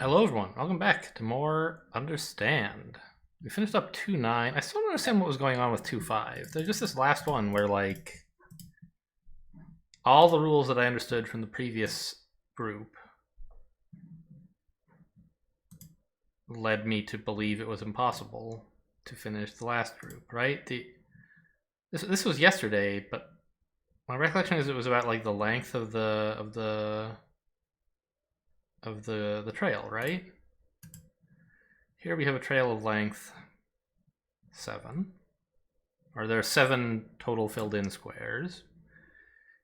Hello everyone, welcome back to more Understand. We finished up 2.9. I still don't understand what was going on with 2.5. There's just this last one where, like, all the rules that I understood from the previous group led me to believe it was impossible to finish the last group, right? This was yesterday, but my recollection is it was about, like, the length of the trail, right? Here we have a trail of length 7. Or there are 7 total filled in squares.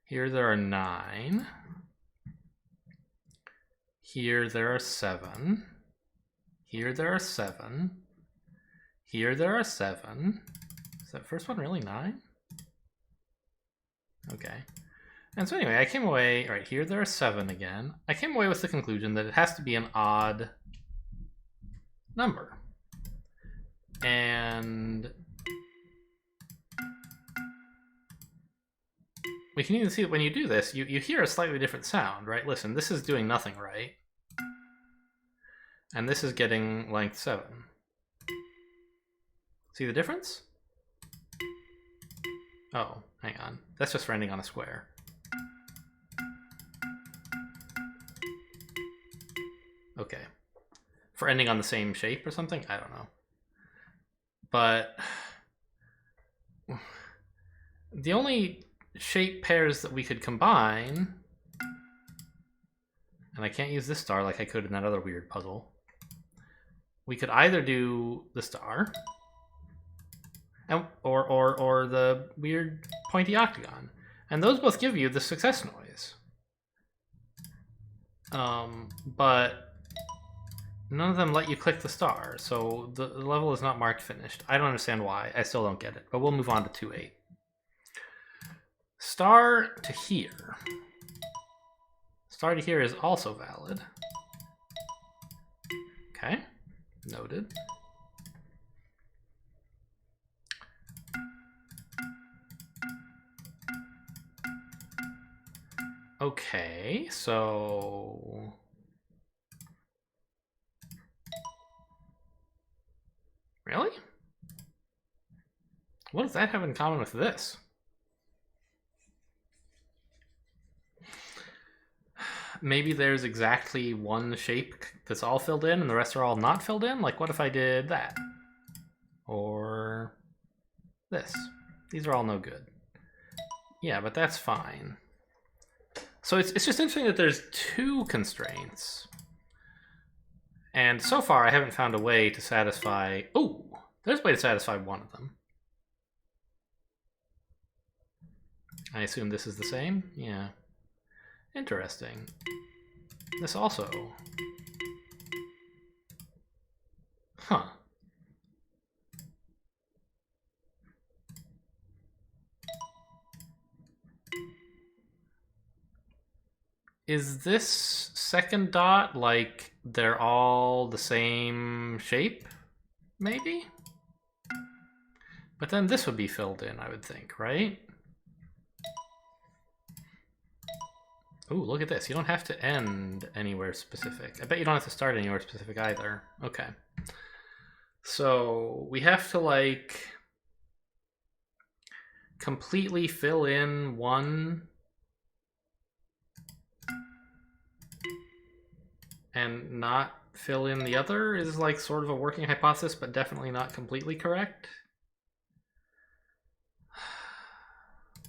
Here there are 9. Here there are 7. Here there are 7. Here there are 7. Is that first one really 9? Okay. And so anyway, I came away, all right, here there are 7 again. I came away with the conclusion that it has to be an odd number. And we can even see that when you do this, you hear a slightly different sound, right? Listen, this is doing nothing right. And this is getting length 7. See the difference? Oh, hang on. That's just for ending on a square. Okay. For ending on the same shape or something? I don't know. But the only shape pairs that we could combine, and I can't use this star like I could in that other weird puzzle. We could either do the star, or the weird pointy octagon, and those both give you the success noise. But none of them let you click the star, so the level is not marked finished. I don't understand why. I still don't get it, but we'll move on to 2.8. Star to here. Star to here is also valid. Okay, noted. Okay, so really? What does that have in common with this? Maybe there's exactly one shape that's all filled in and the rest are all not filled in? Like, what if I did that? Or this? These are all no good. Yeah, but that's fine. So it's just interesting that there's 2 constraints. And so far, I haven't found a way to satisfy... Oh, there's a way to satisfy one of them. I assume this is the same? Yeah. Interesting. This also. Huh. Is this second dot like they're all the same shape? Maybe? But then this would be filled in, I would think, right? Ooh, look at this. You don't have to end anywhere specific. I bet you don't have to start anywhere specific either. Okay. So we have to, like, completely fill in one and not fill in the other is, like, sort of a working hypothesis, but definitely not completely correct.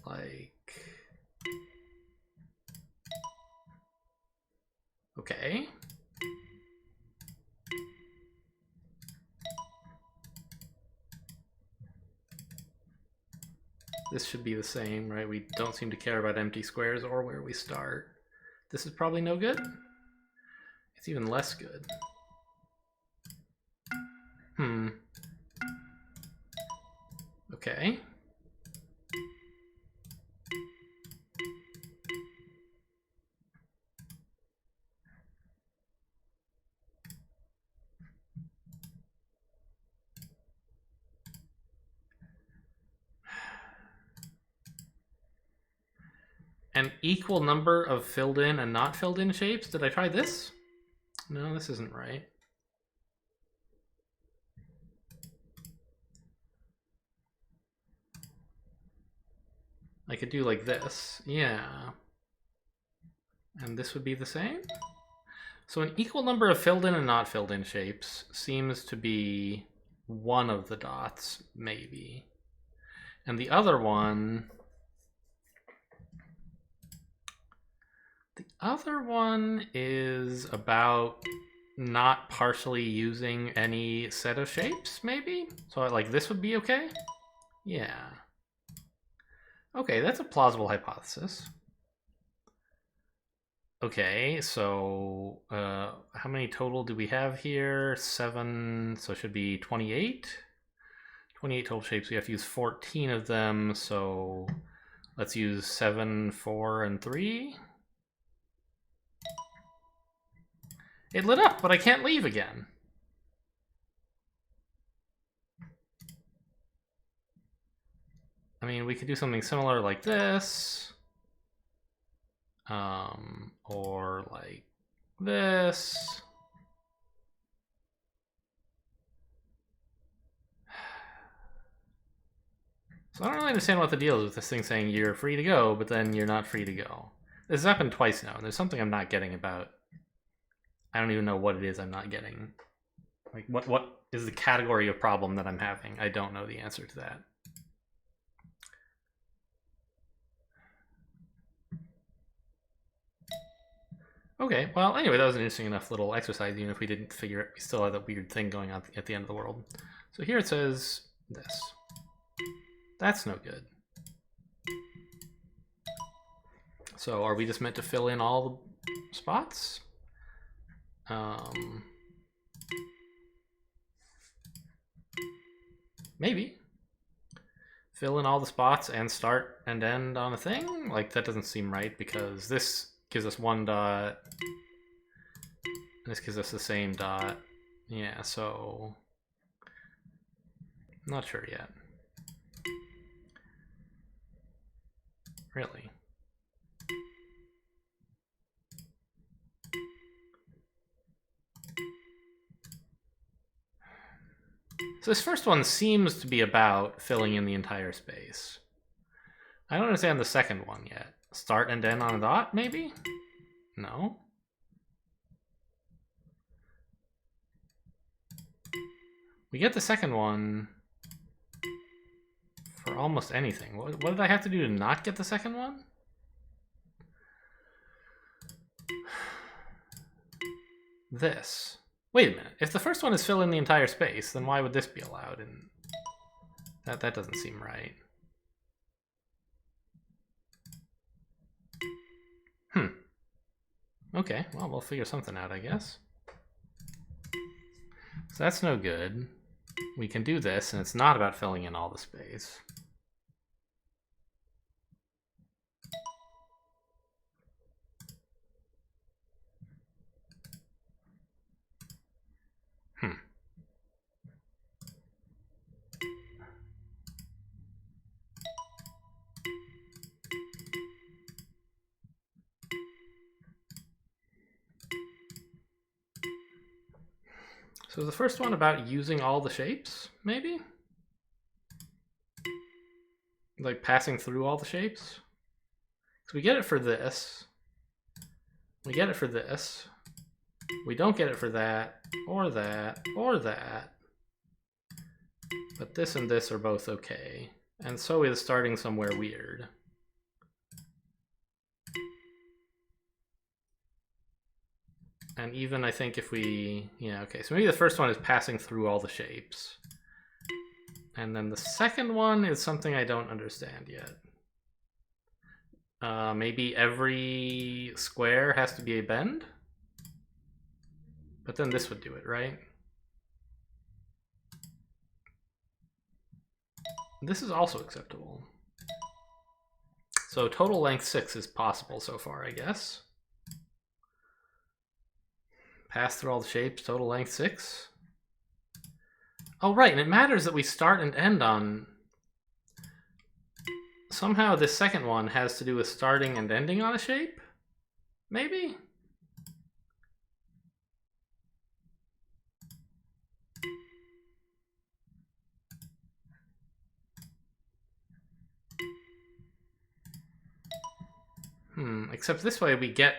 Like... Okay. This should be the same, right? We don't seem to care about empty squares or where we start. This is probably no good. It's even less good. Okay. An equal number of filled in and not filled in shapes? Did I try this? No, this isn't right. I could do like this. Yeah. And this would be the same? So an equal number of filled in and not filled in shapes seems to be one of the dots, maybe. And the other one... The other one is about not partially using any set of shapes, maybe? So like this would be okay? Yeah. Okay, that's a plausible hypothesis. Okay, so how many total do we have here? 7, so it should be 28. 28 total shapes. We have to use 14 of them, so let's use 7, 4, and 3. It lit up, but I can't leave again. I mean, we could do something similar like this. Or like this. So I don't really understand what the deal is with this thing saying you're free to go, but then you're not free to go. This has happened twice now, and there's something I'm not getting about. I don't even know what it is I'm not getting. Like, what is the category of problem that I'm having? I don't know the answer to that. Okay, well, anyway, that was an interesting enough little exercise, even if we didn't figure it. We still had that weird thing going on at the end of the world. So here it says this. That's no good. So are we just meant to fill in all the spots? Maybe. Fill in all the spots and start and end on a thing? Like, that doesn't seem right, because this gives us 1 dot. This gives us the same dot. Yeah, so... not sure yet. Really? So this first one seems to be about filling in the entire space. I don't understand the second one yet. Start and end on a dot, maybe? No? We get the second one for almost anything. What did I have to do to not get the second one? This. Wait a minute. If the first one is fill in the entire space, then why would this be allowed? And that doesn't seem right. Okay, well, we'll figure something out, I guess. So that's no good. We can do this, and it's not about filling in all the space. So the first one about using all the shapes, maybe? Like passing through all the shapes? So we get it for this. We get it for this. We don't get it for that, or that, or that. But this and this are both okay. And so is starting somewhere weird. And even I think if we, yeah, okay, so maybe the first one is passing through all the shapes. And then the second one is something I don't understand yet. Maybe every square has to be a bend? But then this would do it, right? This is also acceptable. So total length 6 is possible so far, I guess. Pass through all the shapes, total length 6. Oh, right, and it matters that we start and end on... Somehow this second one has to do with starting and ending on a shape? Maybe? Except this way we get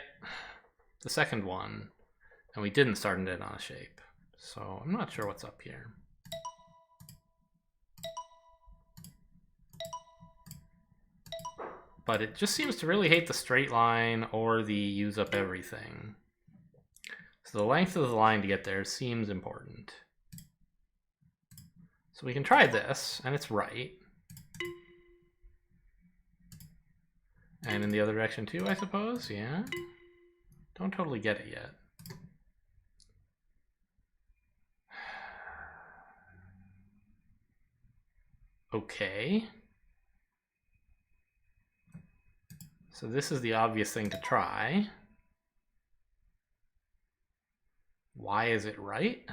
the second one, and we didn't start it on a shape. So I'm not sure what's up here. But it just seems to really hate the straight line or the use up everything. So the length of the line to get there seems important. So we can try this, and it's right. And in the other direction too, I suppose, yeah? Don't totally get it yet. Okay. So this is the obvious thing to try. Why is it right?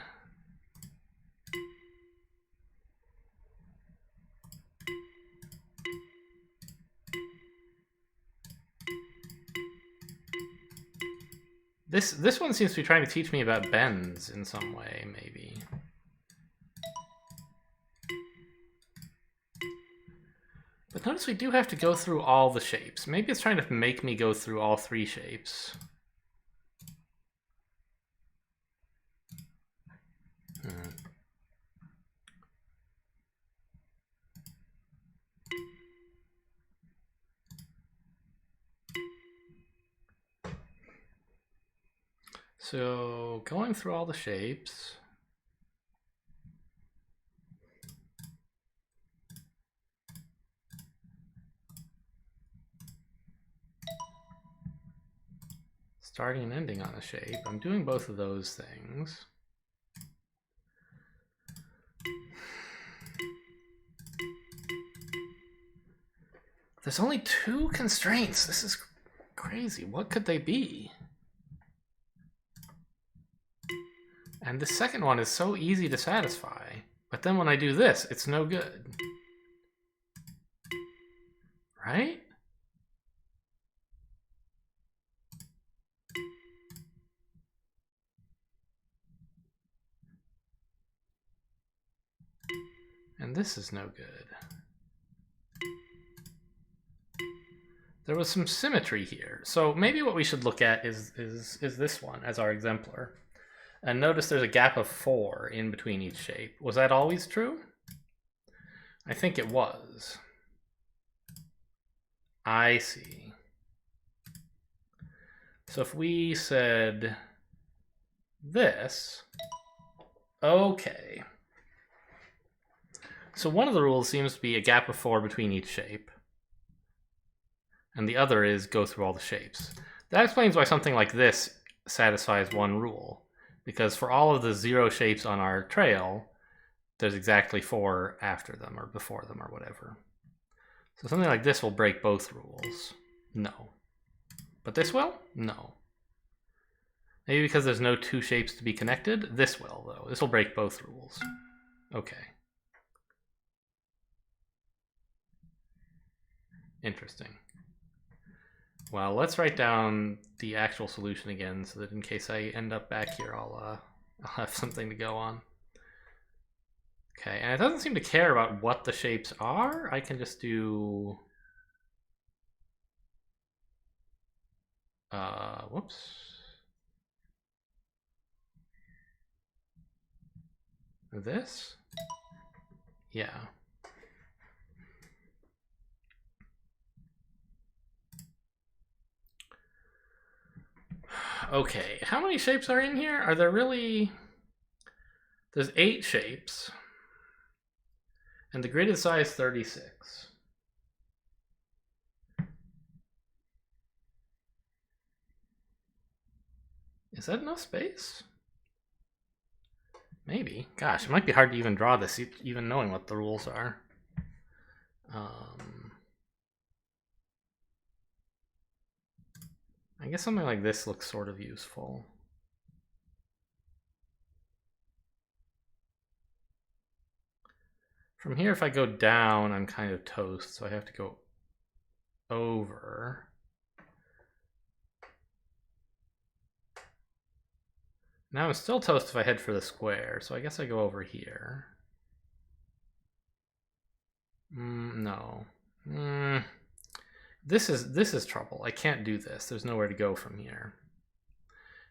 This one seems to be trying to teach me about bends in some way, maybe. But notice we do have to go through all the shapes. Maybe it's trying to make me go through all three shapes. So going through all the shapes. Starting and ending on a shape. I'm doing both of those things. There's only 2 constraints. This is crazy. What could they be? And the second one is so easy to satisfy. But then when I do this, it's no good. Right? And this is no good. There was some symmetry here. So maybe what we should look at is this one as our exemplar. And notice there's a gap of 4 in between each shape. Was that always true? I think it was. I see. So if we said this, okay. So one of the rules seems to be a gap of 4 between each shape. And the other is go through all the shapes. That explains why something like this satisfies one rule. Because for all of the 0 shapes on our trail, there's exactly 4 after them or before them or whatever. So something like this will break both rules. No. But this will? No. Maybe because there's no 2 shapes to be connected? This will, though. This will break both rules. Okay. Interesting. Well, let's write down the actual solution again so that in case I end up back here, I'll have something to go on. Okay, and it doesn't seem to care about what the shapes are. I can just do... whoops. This? Yeah. Okay, how many shapes are in here? Are there really... There's 8 shapes. And the grid is size 36. Is that enough space? Maybe. Gosh, it might be hard to even draw this, even knowing what the rules are. I guess something like this looks sort of useful. From here, if I go down, I'm kind of toast, so I have to go over. Now I'm still toast if I head for the square, so I guess I go over here. No. This is trouble. I can't do this. There's nowhere to go from here.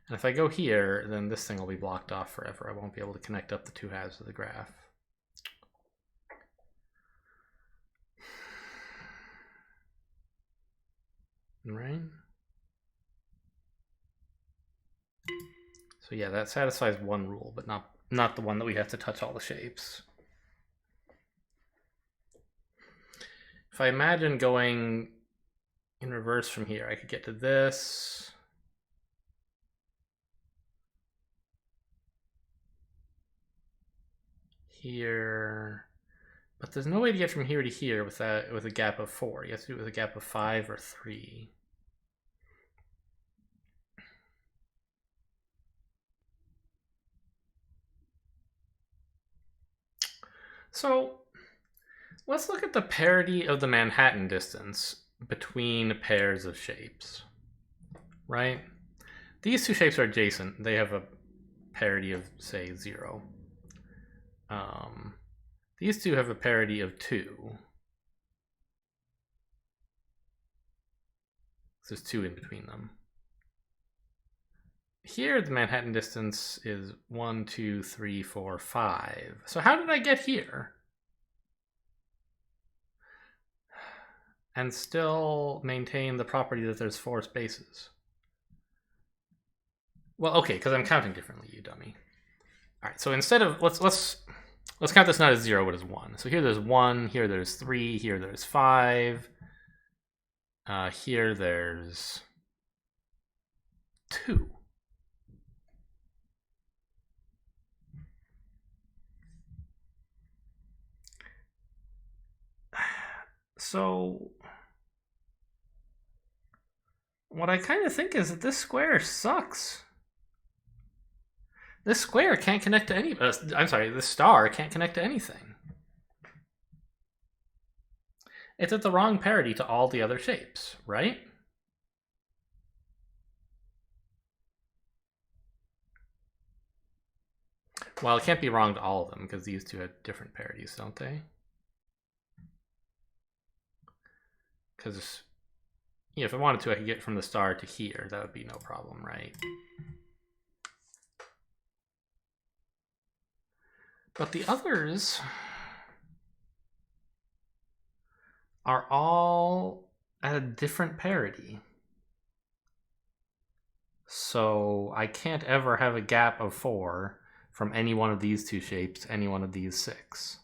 And if I go here, then this thing will be blocked off forever. I won't be able to connect up the two halves of the graph. Right? So yeah, that satisfies one rule, but not the one that we have to touch all the shapes. If I imagine going in reverse from here, I could get to this. Here. But there's no way to get from here to here with a gap of 4. You have to do it with a gap of 5 or 3. So let's look at the parity of the Manhattan distance between pairs of shapes, right? These two shapes are adjacent. They have a parity of, say, 0. These two have a parity of 2. So there's 2 in between them. Here, the Manhattan distance is 1, 2, 3, 4, 5. So how did I get here? And still maintain the property that there's 4 spaces. Well, okay, because I'm counting differently, you dummy. All right, so instead of let's count this not as 0, but as 1. So here there's 1, here there's 3, here there's 5. Here there's 2. So what I kind of think is that this square sucks. This square can't connect to any. I'm sorry, this star can't connect to anything. It's at the wrong parity to all the other shapes, right? Well, it can't be wrong to all of them because these two have different parities, don't they? Because if I wanted to, I could get from the star to here. That would be no problem, right? But the others are all at a different parity. So I can't ever have a gap of 4 from any one of these two shapes to any one of these 6.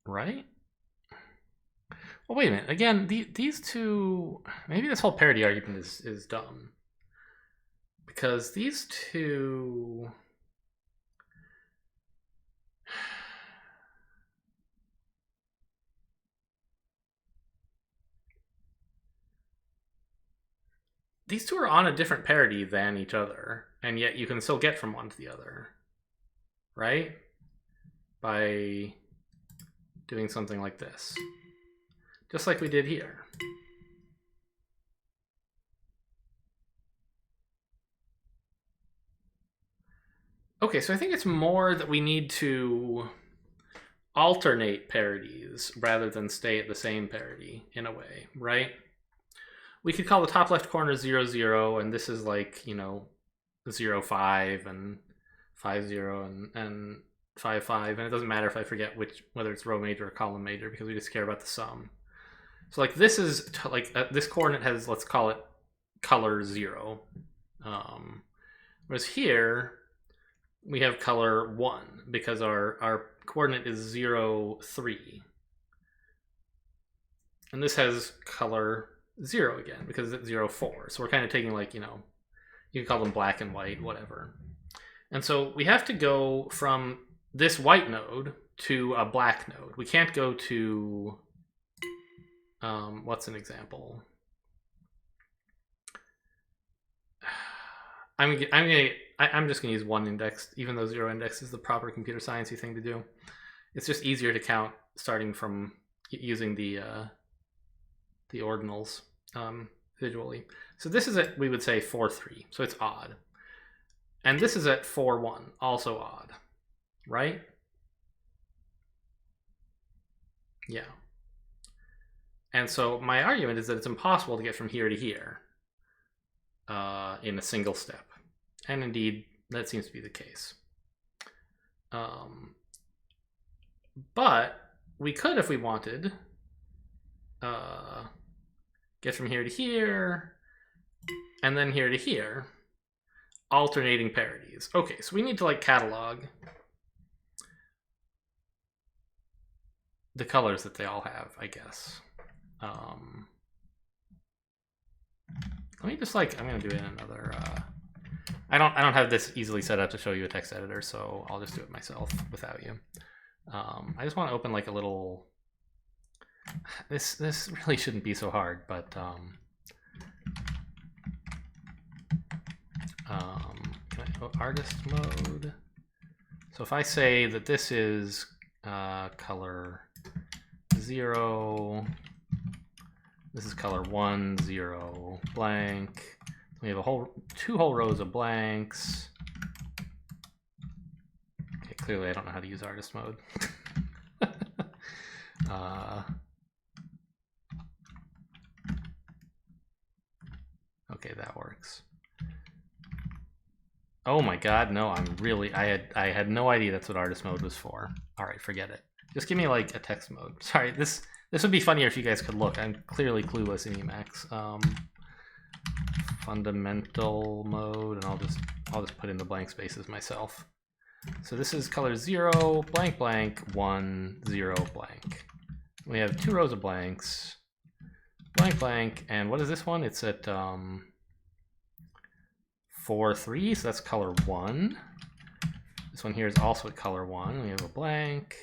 Right? Well, wait a minute. Again, these two... Maybe this whole parity argument is dumb. Because these two... These two are on a different parity than each other, and yet you can still get from one to the other. Right? By doing something like this. Just like we did here. Okay, so I think it's more that we need to alternate parities rather than stay at the same parity in a way, right? We could call the top left corner 0, 0, and this is like, 0, 5, and 5, 0, and 5, 5, and it doesn't matter if I forget whether it's row major or column major because we just care about the sum. So like this is this coordinate has, let's call it color 0, whereas here we have color 1 because our coordinate is 0, 3, and this has color 0 again because it's 0, 4. So we're kind of taking like, you can call them black and white, whatever. And so we have to go from this white node to a black node. We can't go to, what's an example? I'm just gonna use 1 index, even though 0 index is the proper computer sciencey thing to do. It's just easier to count starting from using the ordinals. visually. So this is at, we would say 4, 3. So it's odd. And this is at 4, 1, also odd, right? Yeah. And so my argument is that it's impossible to get from here to here in a single step. And indeed, that seems to be the case. But we could, if we wanted, get from here to here, and then here to here, alternating parodies. Okay, so we need to like catalog the colors that they all have, I guess. Let me just like, I'm gonna do it in another, I don't have this easily set up to show you a text editor, so I'll just do it myself without you. I just want to open like a little, this really shouldn't be so hard, but can I go artist mode? So if I say that this is color 0, this is color 1, 0, blank. We have a two whole rows of blanks. Okay, clearly I don't know how to use artist mode. Okay, that works. Oh my god, no, I had no idea that's what artist mode was for. All right, forget it. Just give me like a text mode. Sorry, this would be funnier if you guys could look. I'm clearly clueless in Emacs. Fundamental mode, and I'll just put in the blank spaces myself. So this is color 0, blank, blank, 1, 0, blank. We have two rows of blanks, blank, blank, and what is this one? It's at 4, 3, so that's color 1. This one here is also at color 1. We have a blank.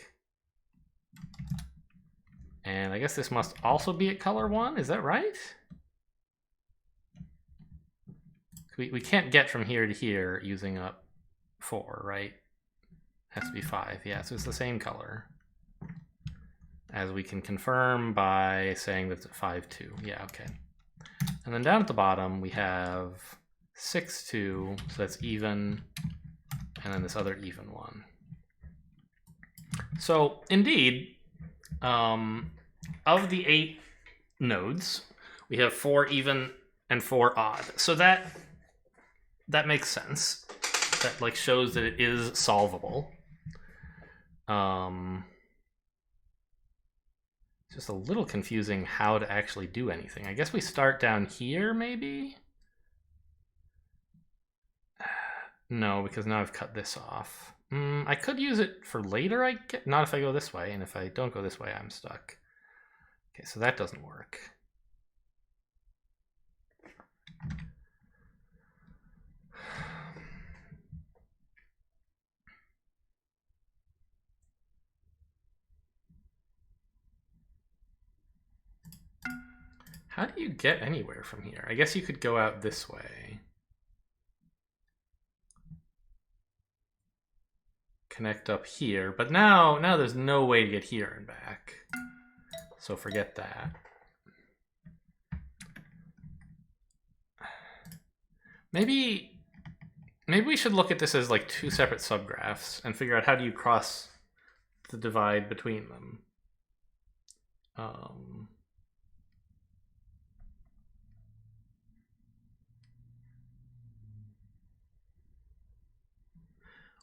And I guess this must also be at color 1, is that right? We can't get from here to here using up 4, right? Has to be 5, yeah, so it's the same color. As we can confirm by saying that it's at 5, 2, yeah, okay. And then down at the bottom we have 6, 2, so that's even, and then this other even one. So indeed, of the 8 nodes, we have 4 even and 4 odd. So that makes sense. That like shows that it is solvable. It's just a little confusing how to actually do anything. I guess we start down here, maybe? No, because now I've cut this off. I could use it for later, not if I go this way, and if I don't go this way, I'm stuck. Okay, so that doesn't work. How do you get anywhere from here? I guess you could go out this way. Connect up here, but now there's no way to get here and back. So forget that. Maybe we should look at this as like 2 separate subgraphs and figure out how do you cross the divide between them.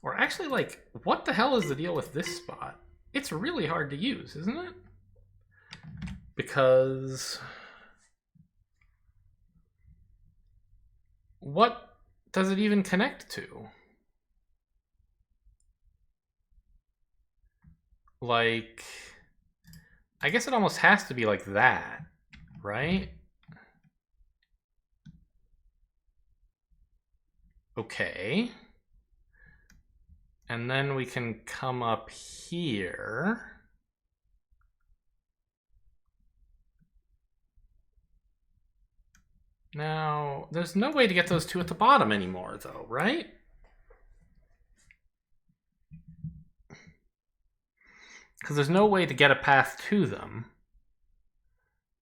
Or actually, like, what the hell is the deal with this spot? It's really hard to use, isn't it? Because what does it even connect to? Like, I guess it almost has to be like that, right? Okay. And then we can come up here. Now, there's no way to get those 2 at the bottom anymore, though, right? Because there's no way to get a path to them.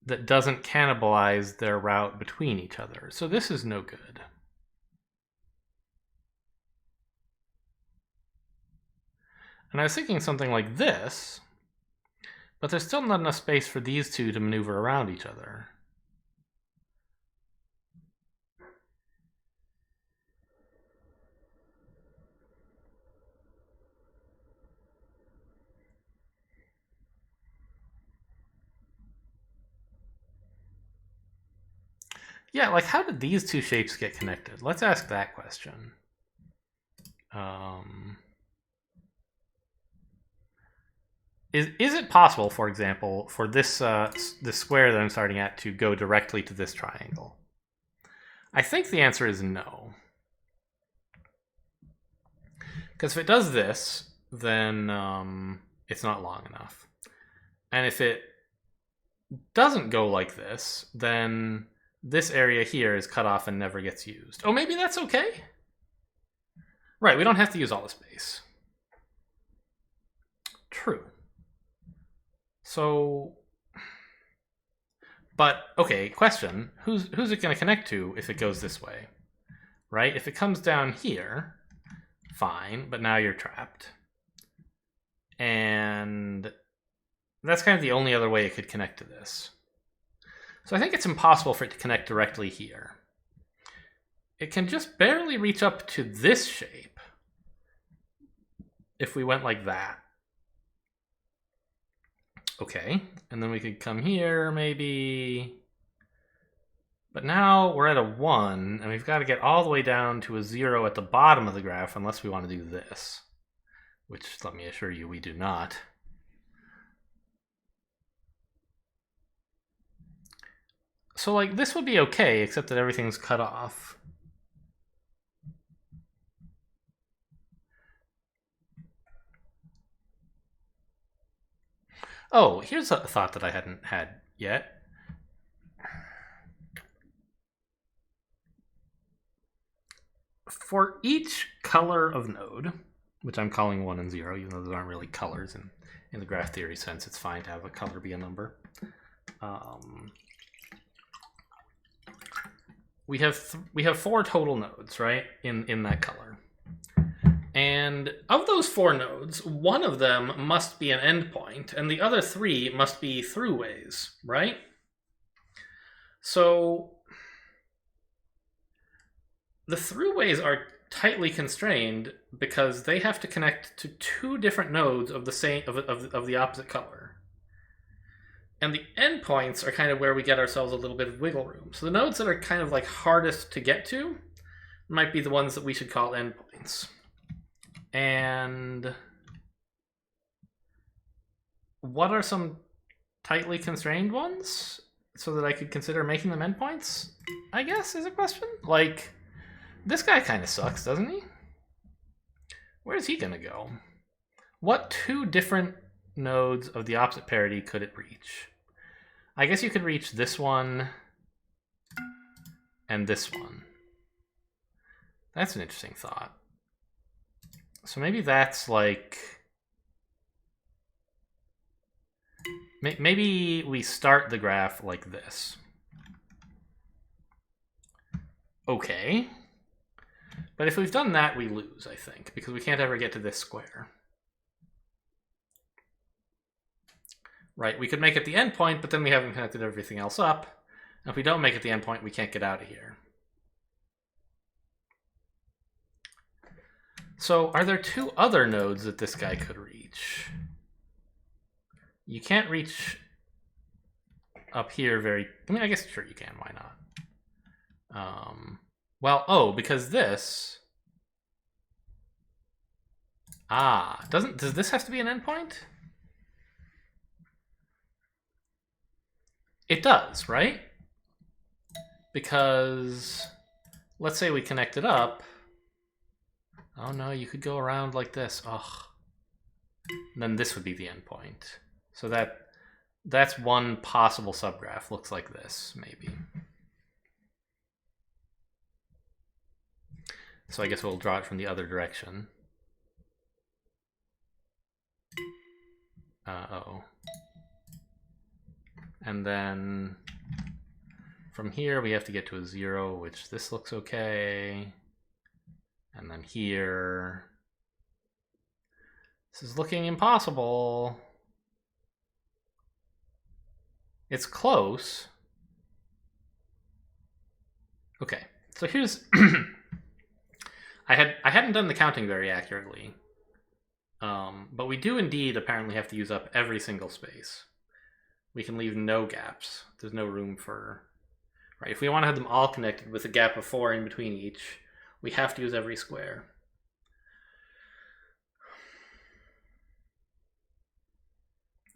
that doesn't cannibalize their route between each other. So this is no good. And I was thinking something like this, but there's still not enough space for these two to maneuver around each other. Yeah, like how did these two shapes get connected? Let's ask that question. Is it possible, for example, for this this square that I'm starting at to go directly to this triangle? I think the answer is no. Because if it does this, then it's not long enough. And if it doesn't go like this, then this area here is cut off and never gets used. Oh, maybe that's okay? Right, we don't have to use all the space. True. So, but okay, question: who's it going to connect to if it goes this way? Right? If it comes down here, fine, but now you're trapped. And that's kind of the only other way it could connect to this. So I think it's impossible for it to connect directly here. It can just barely reach up to this shape if we went like that. Okay, and then we could come here, maybe. But now we're at a 1, and we've got to get all the way down to a 0 at the bottom of the graph unless we want to do this. Which, let me assure you, we do not. So, like, this would be okay, except that everything's cut off. Oh, here's a thought that I hadn't had yet. For each color of node, which I'm calling 1 and 0, even though those aren't really colors in the graph theory sense, it's fine to have a color be a number. We have 4 total nodes, right, in that color. And of those 4 nodes, one of them must be an endpoint, and the other 3 must be throughways, right? So the throughways are tightly constrained because they have to connect to 2 different nodes of the same of the opposite color. And the endpoints are kind of where we get ourselves a little bit of wiggle room. So the nodes that are kind of like hardest to get to might be the ones that we should call endpoints. And what are some tightly constrained ones so that I could consider making them endpoints? I guess is a question. Like, this guy kind of sucks, doesn't he? Where's he gonna go? What 2 different nodes of the opposite parity could it reach? I guess you could reach this one and this one. That's an interesting thought. So maybe that's like... Maybe we start the graph like this. Okay. But if we've done that, we lose, I think, because we can't ever get to this square. Right, we could make it the endpoint, but then we haven't connected everything else up. And if we don't make it the endpoint, we can't get out of here. So are there 2 other nodes that this guy could reach? You can't reach up here very... I mean, I guess sure you can, why not? Well, oh, because this... does this have to be an endpoint? It does, right? Because let's say we connect it up. Oh no, you could go around like this. Ugh. And then this would be the endpoint. So that's one possible subgraph. Looks like this, maybe. So I guess we'll draw it from the other direction. Uh-oh. And then from here we have to get to a 0, which this looks okay. And then here, this is looking impossible. It's close. Okay, so here's I hadn't done the counting very accurately, but we do indeed apparently have to use up every single space. We can leave no gaps. There's no room for, right? If we want to have them all connected with a gap of 4 in between each, we have to use every square.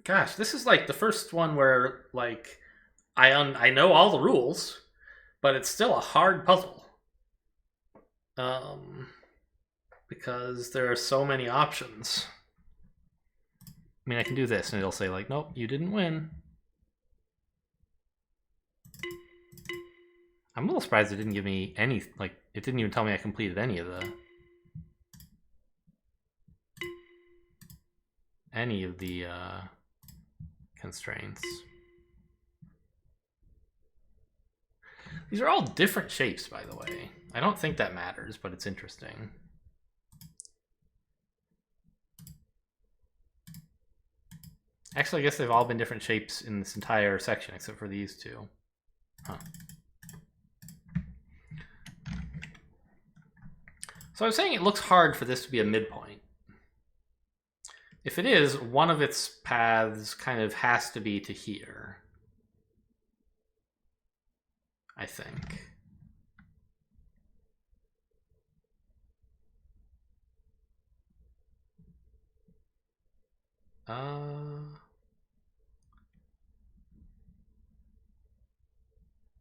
Gosh, this is like the first one where like I know all the rules, but it's still a hard puzzle. Because there are so many options. I mean, I can do this and it'll say like, nope, you didn't win. I'm a little surprised it didn't give me any, like, it didn't even tell me I completed any of the constraints. These are all different shapes, by the way. I don't think that matters, but it's interesting. Actually, I guess they've all been different shapes in this entire section, except for these two. Huh. So I was saying it looks hard for this to be a midpoint. If it is, one of its paths kind of has to be to here, I think.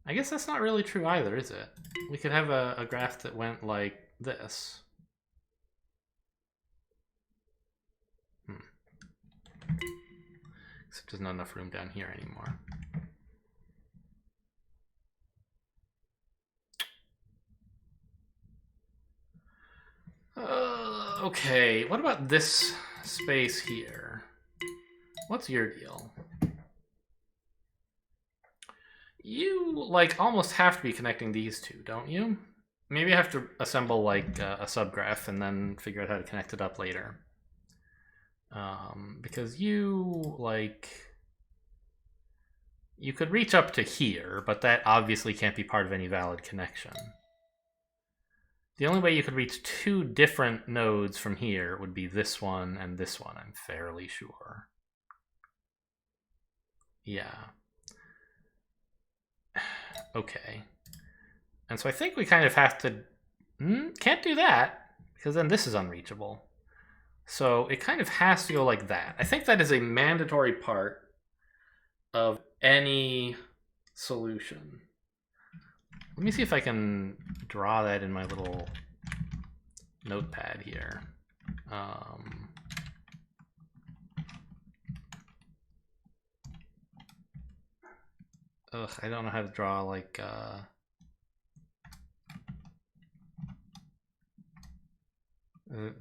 I guess that's not really true either, is it? We could have a graph that went like this. Except there's not enough room down here anymore. Okay, what about this space here? What's your deal? You, like, almost have to be connecting these two, don't you? Maybe I have to assemble, like, a subgraph and then figure out how to connect it up later. Because you, like... You could reach up to here, but that obviously can't be part of any valid connection. The only way you could reach two different nodes from here would be this one and this one, I'm fairly sure. Yeah. Okay. And so I think we kind of have to... can't do that, because then this is unreachable. So it kind of has to go like that. I think that is a mandatory part of any solution. Let me see if I can draw that in my little notepad here. I don't know how to draw like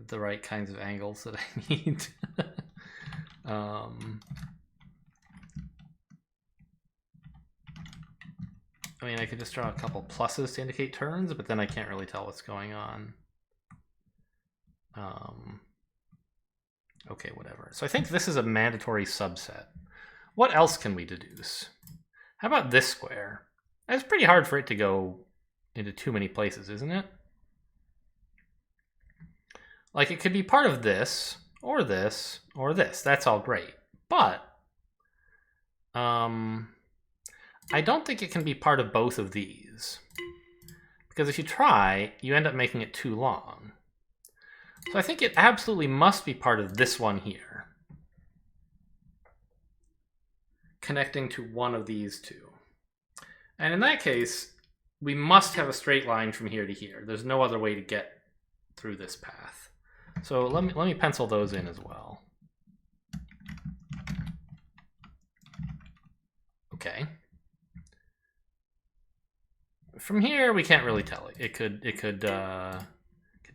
the right kinds of angles that I need. I mean, I could just draw a couple pluses to indicate turns, but then I can't really tell what's going on. Okay, whatever. So I think this is a mandatory subset. What else can we deduce? How about this square? It's pretty hard for it to go into too many places, isn't it? Like, it could be part of this, or this, or this. That's all great. But I don't think it can be part of both of these. Because if you try, you end up making it too long. So I think it absolutely must be part of this one here, connecting to one of these two. And in that case, we must have a straight line from here to here. There's no other way to get through this path. So let me pencil those in as well. Okay. From here, we can't really tell. It could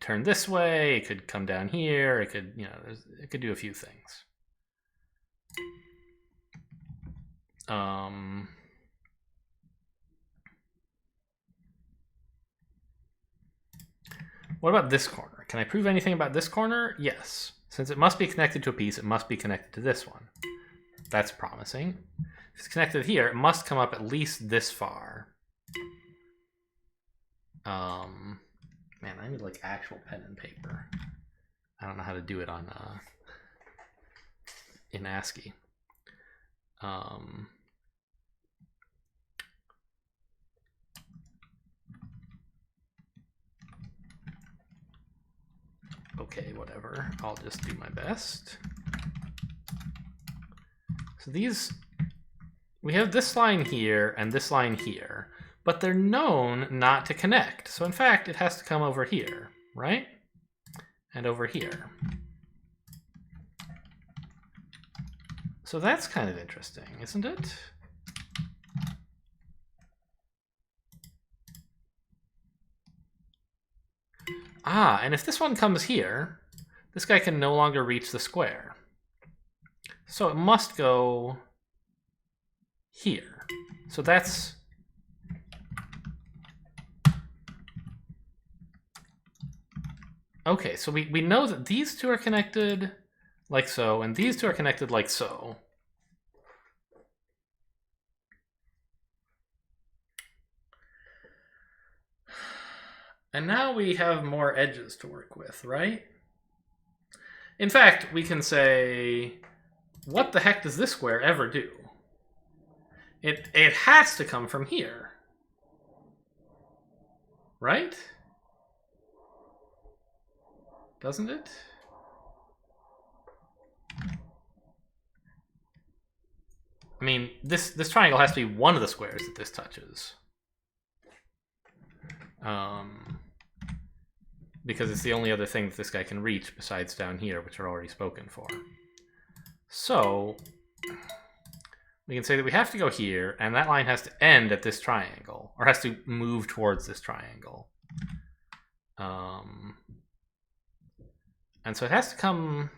turn this way. It could come down here. It could, you know, it could do a few things. What about this corner? Can I prove anything about this corner? Yes. Since it must be connected to a piece, it must be connected to this one. That's promising. If it's connected here, it must come up at least this far. Man, I need like actual pen and paper. I don't know how to do it on in ASCII. Okay, whatever. I'll just do my best. So these, we have this line here and this line here, but they're known not to connect. So in fact, it has to come over here, right? And over here. So that's kind of interesting, isn't it? Ah, and if this one comes here, this guy can no longer reach the square. So it must go here. So that's... Okay, so we know that these two are connected like so, and these two are connected like so. And now we have more edges to work with, right? In fact, we can say, what the heck does this square ever do? It has to come from here. Right? Doesn't it? I mean, this triangle has to be one of the squares that this touches. Because it's the only other thing that this guy can reach besides down here, which are already spoken for. So we can say that we have to go here, and that line has to end at this triangle, or has to move towards this triangle. And so it has to come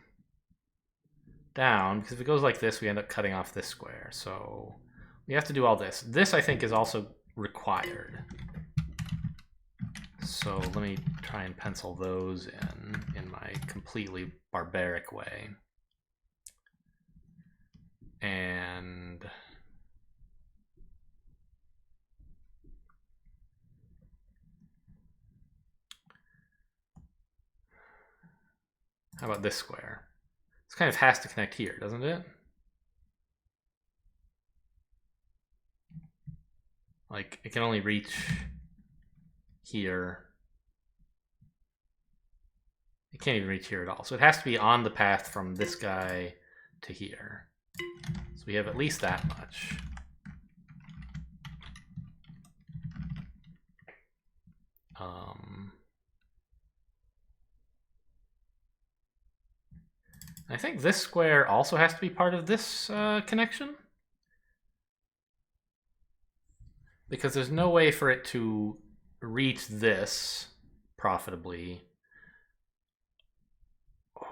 down, because if it goes like this, we end up cutting off this square. So we have to do all this. This, I think, is also required. So let me try and pencil those in my completely barbaric way. And how about this square? This kind of has to connect here, doesn't it? Like, it can only reach here. It can't even reach here at all. So it has to be on the path from this guy to here. So we have at least that much. I think this square also has to be part of this connection. Because there's no way for it to reach this profitably.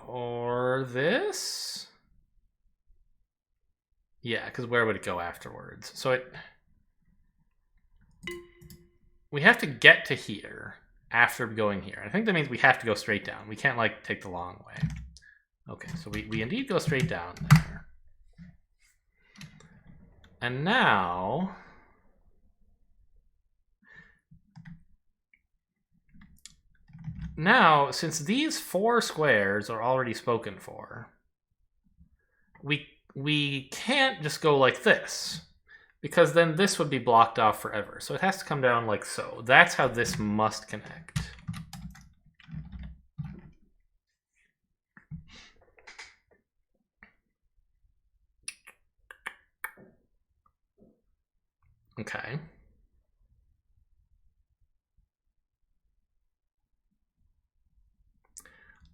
Or this? Yeah, because where would it go afterwards? So we have to get to here after going here. I think that means we have to go straight down. We can't, like, take the long way. Okay, so we indeed go straight down there. And now... Now, since these 4 squares are already spoken for, we can't just go like this, because then this would be blocked off forever. So it has to come down like so. That's how this must connect. Okay.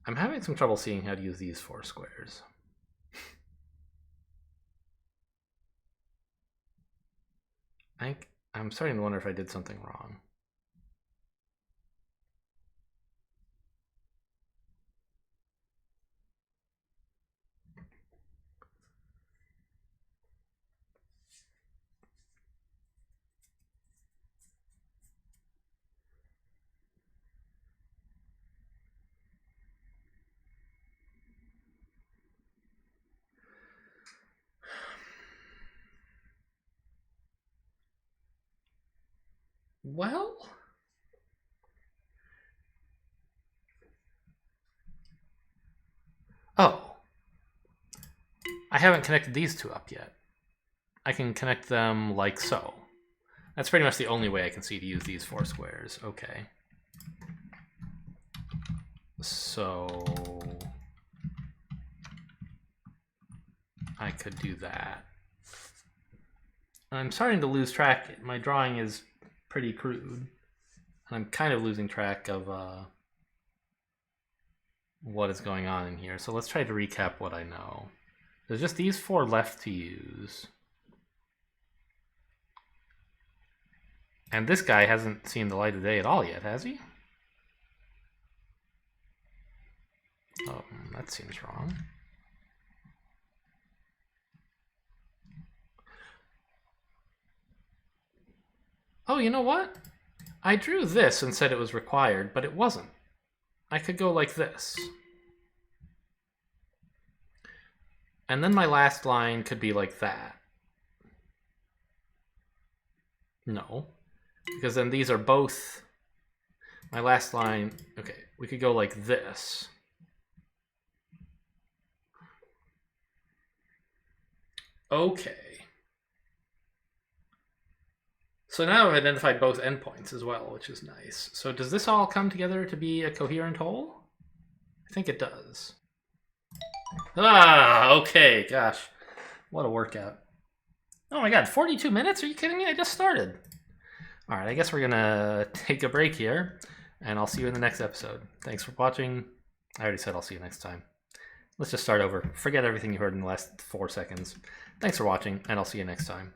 I'm having some trouble seeing how to use these 4 squares. I'm starting to wonder if I did something wrong. Well... Oh. I haven't connected these two up yet. I can connect them like so. That's pretty much the only way I can see to use these 4 squares. Okay. So... I could do that. I'm starting to lose track. My drawing is pretty crude. I'm kind of losing track of what is going on in here. So let's try to recap what I know. There's just these 4 left to use. And this guy hasn't seen the light of day at all yet, has he? Oh, that seems wrong. Oh, you know what? I drew this and said it was required, but it wasn't. I could go like this. And then my last line could be like that. No. Because then these are both... My last line... Okay, we could go like this. Okay. So now I've identified both endpoints as well, which is nice. So does this all come together to be a coherent whole? I think it does. Ah, okay, gosh. What a workout. Oh my god, 42 minutes? Are you kidding me? I just started. Alright, I guess we're gonna take a break here, and I'll see you in the next episode. Thanks for watching. I already said I'll see you next time. Let's just start over. Forget everything you heard in the last 4 seconds. Thanks for watching, and I'll see you next time.